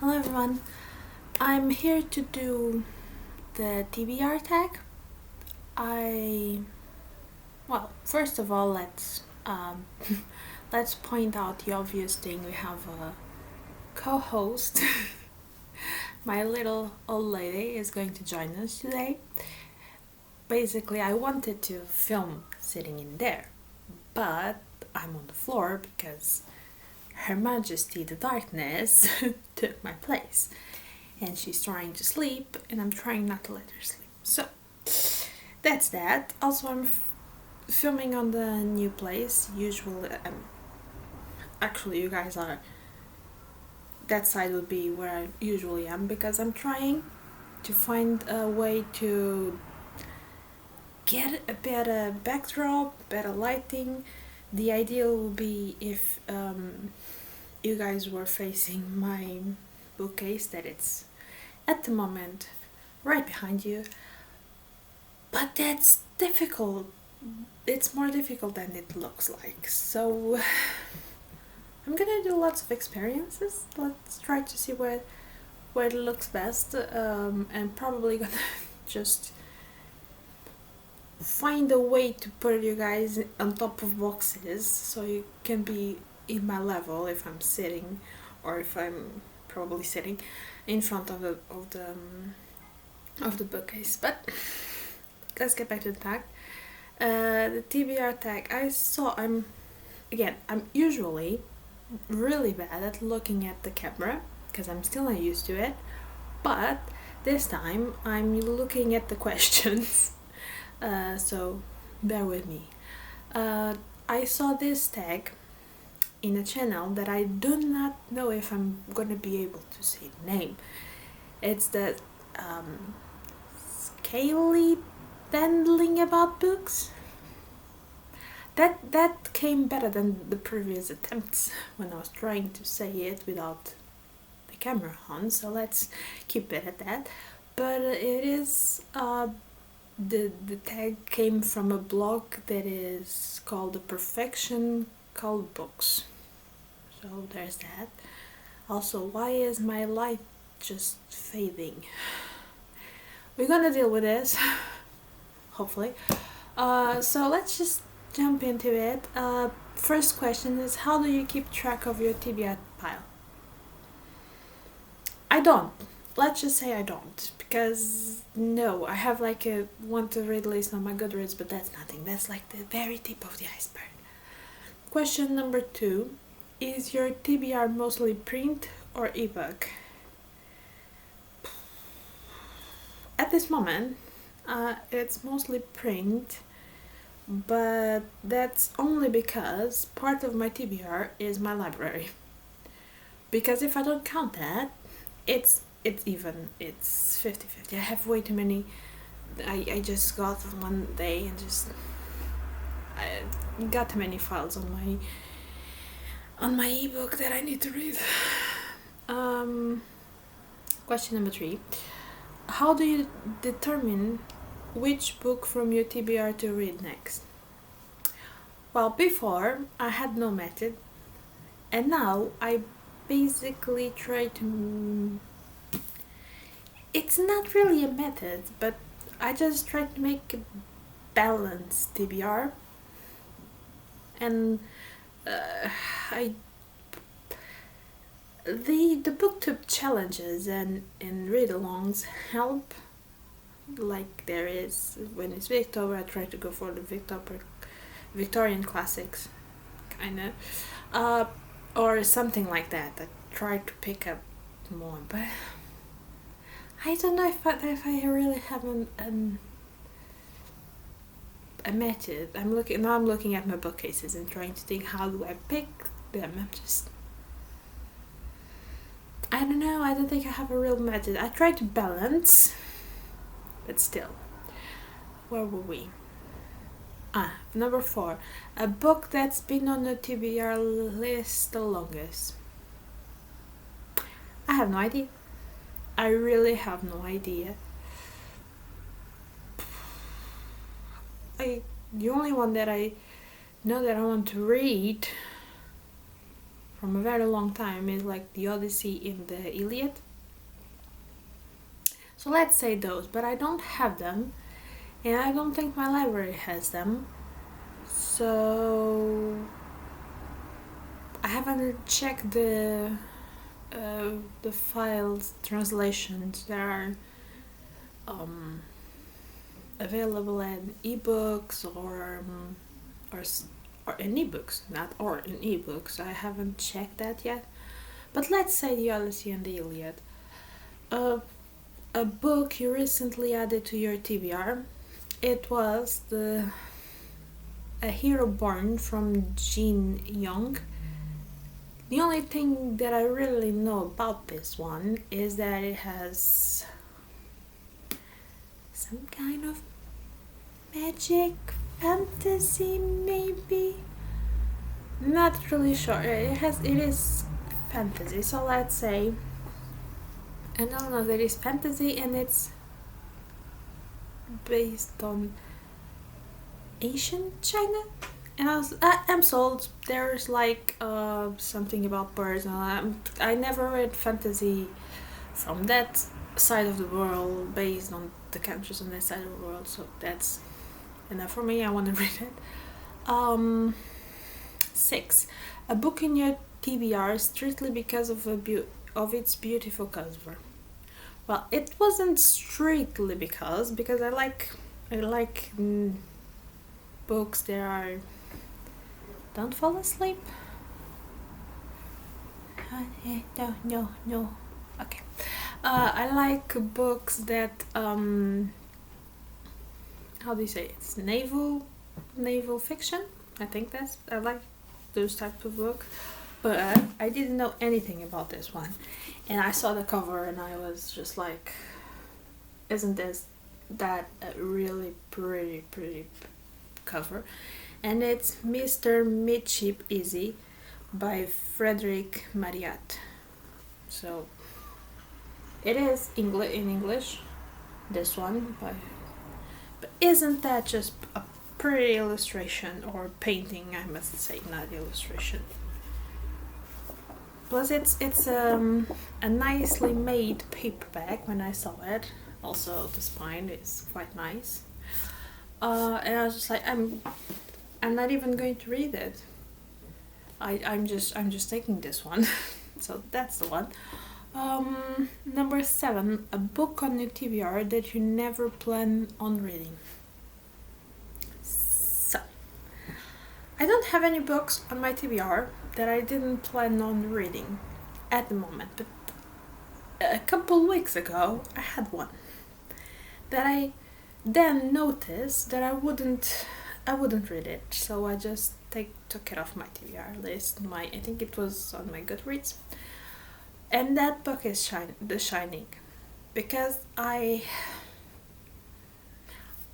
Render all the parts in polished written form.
Hello everyone, I'm here to do the TBR tag. First of all, let's point out the obvious thing. We have a co-host. My little old lady is going to join us today. Basically, I wanted to film sitting in there, but I'm on the floor because Her Majesty the Darkness took my place. And she's trying to sleep, and I'm trying not to let her sleep. So, that's that. Also, I'm filming on the new place. Usually, actually, you guys are. That side would be where I usually am because I'm trying to find a way to get a better backdrop, better lighting. The ideal would be if you guys were facing my bookcase that it's at the moment right behind you, but that's difficult. It's more difficult than it looks like. So I'm gonna do lots of experiences. Let's try to see where it looks best, and probably gonna just find a way to put you guys on top of boxes so you can be in my level if I'm sitting, or if I'm probably sitting in front of the bookcase. But let's get back to the tag. The TBR tag. I'm usually really bad at looking at the camera because I'm still not used to it. But this time I'm looking at the questions. So bear with me. I saw this tag in a channel that I do not know if I'm gonna be able to say the name. It's the Scallydandling about books. That came better than the previous attempts when I was trying to say it without the camera on. So let's keep it at that. But it is the tag came from a blog that is called The Perfection Called Books. So there's that. Also, why is my light just fading? We're gonna deal with this, hopefully. So let's just jump into it. First question is, how do you keep track of your TBR pile? I don't. Let's just say I don't, because no, I have like a want to read list on my Goodreads, but that's nothing. That's like the very tip of the iceberg. Question number 2, is your TBR mostly print or ebook? At this moment, it's mostly print, but that's only because part of my TBR is my library. Because if I don't count that, it's even. It's 50-50. I have way too many. I just got one day and I got too many files on my ebook that I need to read. Question number 3. How do you determine which book from your TBR to read next? Well, before I had no method, and now I basically try to. It's not really a method, but I just try to make a balanced TBR, and the booktube challenges and read-alongs help. Like there is when it's Victober, I try to go for the Victorian classics, kinda, or something like that. I try to pick up more, but I don't know if I really have a method. I'm looking at my bookcases and trying to think, how do I pick them? I don't know. I don't think I have a real method. I try to balance, but still, where were we? Number 4, a book that's been on the TBR list the longest. I have no idea. I really have no idea. The only one that I know that I want to read from a very long time is like the Odyssey and the Iliad. So let's say those, but I don't have them, and I don't think my library has them. So I haven't checked the files translations that are available in ebooks or in ebooks, not or in ebooks. I haven't checked that yet. But let's say the Odyssey and the Iliad. A book you recently added to your TBR. It was A Hero Born from Jin Young. The only thing that I really know about this one is that it has some kind of magic fantasy, maybe. Not really sure. It is fantasy, so let's say I don't know that it's fantasy and it's based on ancient China. And I'm sold. There's like something about birds, and I never read fantasy from that side of the world, based on the countries on that side of the world. So that's enough for me. I want to read it. 6. A book in your TBR strictly because of its beautiful cover. Well, it wasn't strictly because I like books that are. Don't fall asleep. No. Okay. I like books that how do you say it? It's naval fiction. I think I like those types of books. But I didn't know anything about this one, and I saw the cover and I was just like, isn't that a really pretty cover? And it's Mr. Midshipman by Frederick Marryat. So it is in English, this one, but isn't that just a pretty illustration or painting? I must say, not illustration. Plus, it's a nicely made paperback. When I saw it, also the spine is quite nice. And I was just like, I'm not even going to read it. I'm just taking this one. So that's the one. Number 7, a book on your TBR that you never plan on reading. So I don't have any books on my TBR that I didn't plan on reading at the moment, but a couple weeks ago I had one that I then noticed that I wouldn't read it, so I just took it off my TBR list. I think it was on my Goodreads, and that book is The Shining, because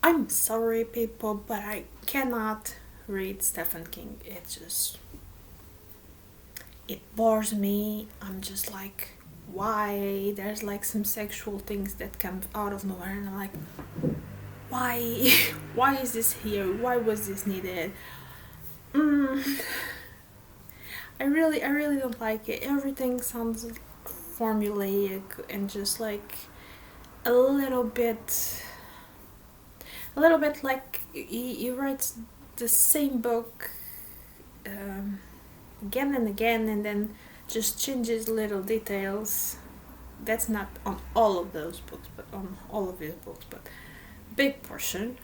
I'm sorry people, but I cannot read Stephen King. It bores me. I'm just like, why? There's like some sexual things that come out of nowhere, and I'm like, why is this here? Why was this needed? I really don't like it. Everything sounds formulaic and just like a little bit like he writes the same book again and again, and then just changes little details. That's not on all of those books, but on all of his books, but big portion.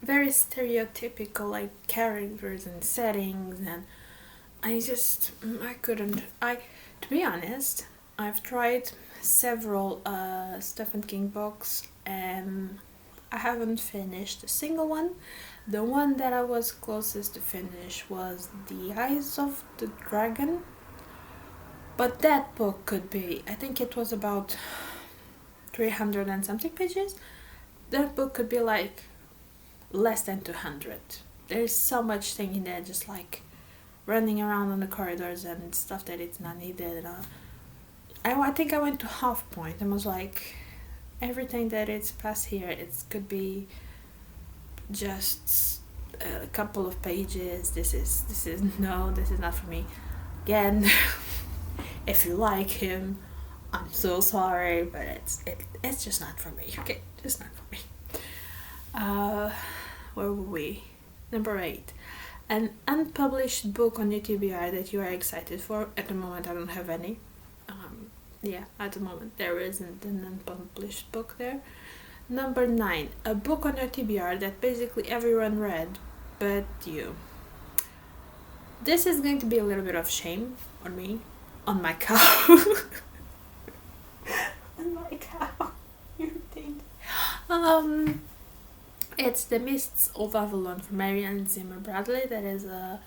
Very stereotypical, like characters and settings, and to be honest, I've tried several Stephen King books and I haven't finished a single one. The one that I was closest to finish was The Eyes of the Dragon, but that book could be, I think it was about 300 and something pages. That book could be like less than 200. There's so much thing in there, just like running around on the corridors and stuff that it's not needed. I think I went to half point and was like, everything that it's past here, it could be just a couple of pages. This is not for me. Again, if you like him, I'm so sorry, but it's just not for me. Okay, just not for me. Where were we? Number 8. An unpublished book on your TBR that you are excited for. At the moment, I don't have any. At the moment, there isn't an unpublished book there. Number 9. A book on your TBR that basically everyone read, but you. This is going to be a little bit of shame on me, on my cow. On my cow. You think? It's The Mists of Avalon from Marianne Zimmer Bradley. That is a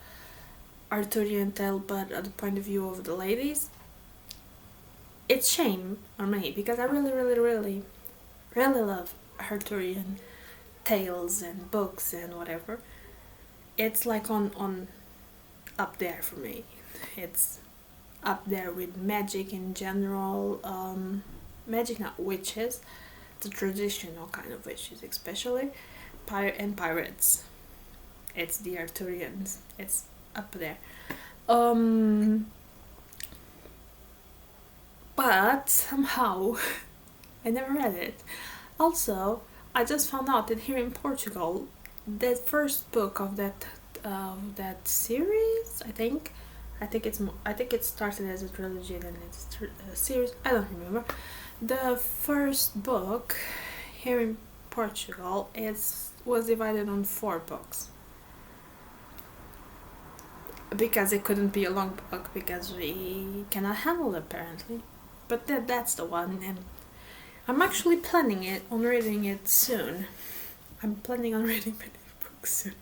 Arthurian tale, but at the point of view of the ladies. It's shame on me because I really, really, really, really love Arthurian tales and books and whatever. It's like on up there for me. It's up there with magic in general. Magic, not witches, the traditional kind of witches, especially and pirates. It's the Arthurians. It's up there. But somehow I never read it. Also, I just found out that here in Portugal, the first book of that series, I think it started as a trilogy, then it's a series. I don't remember. The first book here in Portugal was divided on 4 books because it couldn't be a long book because we cannot handle it apparently. But that's the one, and I'm actually planning on reading it soon. I'm planning on reading many books soon,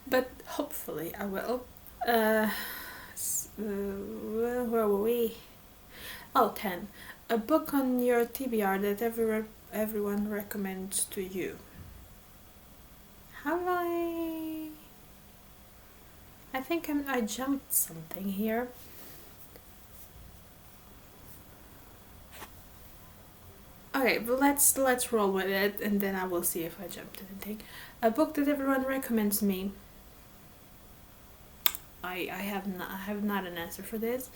but hopefully I will. Where were we? 10. A book on your TBR that everyone recommends to you. Have I think I jumped something here. Okay, but let's roll with it, and then I will see if I jumped anything. A book that everyone recommends me. I have not an answer for this.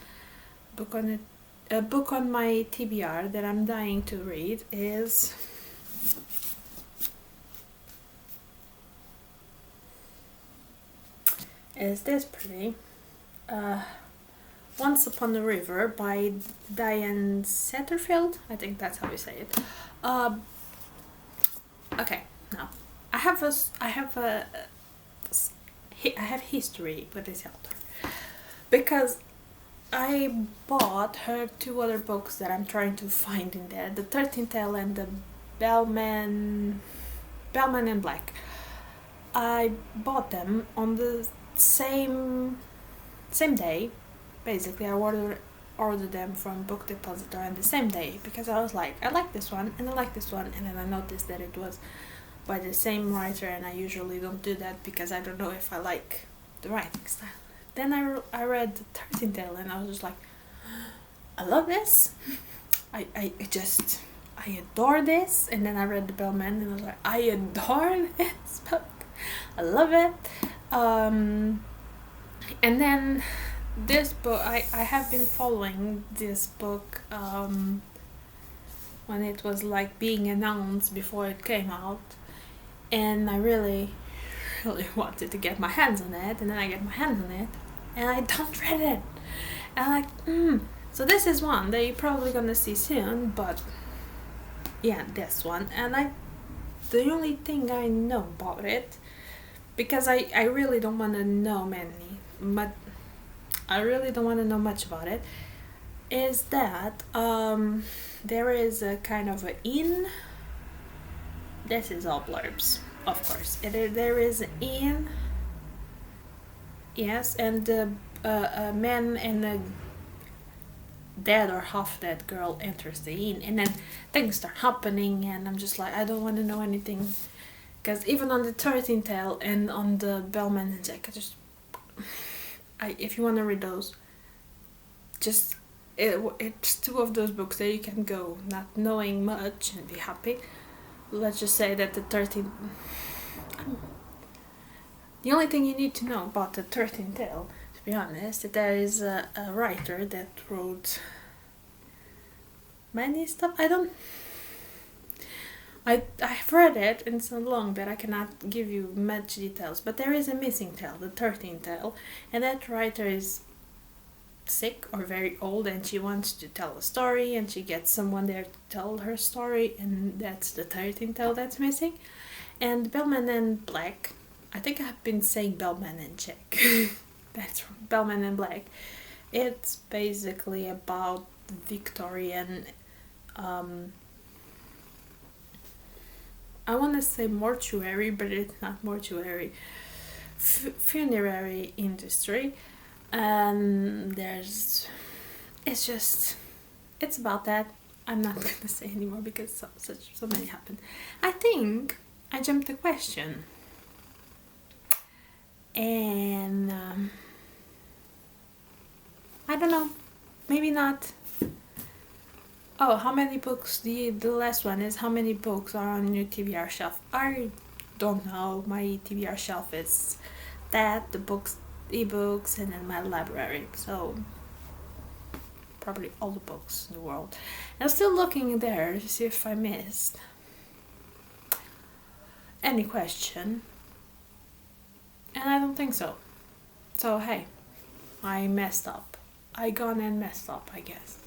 A book on my TBR that I'm dying to read is this pretty. Once Upon a River by Diane Satterfield. I think that's how you say it. Okay, now I have history with this author because I bought her 2 other books that I'm trying to find in there: the 13th Tale and the Bellman Black. I bought them on the same day. Basically, I ordered them from Book Depository on the same day because I was like, I like this one and I like this one, and then I noticed that it was by the same writer, and I usually don't do that because I don't know if I like the writing style. Then I read the 13th Tale and I was just like, I love this. I adore this. And then I read the Bellman and I was like, I adore this book. I love it. And then this book, I have been following this book when it was like being announced before it came out, and I really wanted to get my hands on it, and then I get my hands on it and I don't read it, and I'm like, so this is one that you're probably gonna see soon, but yeah, this one. And the only thing I know about it, because I really don't want to know I really don't want to know much about it, is that there is a kind of an inn. This is all blurbs, of course. There is an inn, yes, and a man and a dead or half dead girl enters the inn, and then things start happening, and I'm just like, I don't want to know anything, because even on the 13th Tale and on the Bellman and Jack, if you want to read those, it's 2 of those books that you can go not knowing much and be happy. Let's just say that the 13th, The only thing you need to know about the 13th Tale, to be honest, that there is a writer that wrote many stuff. I've read it and so long that I cannot give you much details, but there is a missing tale, the 13th Tale, and that writer is sick or very old and she wants to tell a story and she gets someone there to tell her story, and that's the 13th Tale that's missing. And Bellman and Black, I think I've been saying Bellman and Jack. That's Bellman and Black. It's basically about Victorian, I want to say mortuary, but it's not mortuary, funerary industry. And it's about that. I'm not gonna say anymore because so many happened. I think I jumped the question, and I don't know, maybe not. Oh, how many books? The last one is how many books are on your TBR shelf? I don't know. My TBR shelf is that, the books, ebooks, and then my library. So probably all the books in the world. I'm still looking there to see if I missed any question, and I don't think so. So hey, I messed up. I gone and messed up, I guess.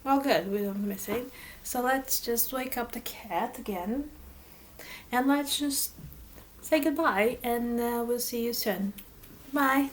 Well, good, we don't miss it. So let's just wake up the cat again, and let's just say goodbye, and we'll see you soon. Bye.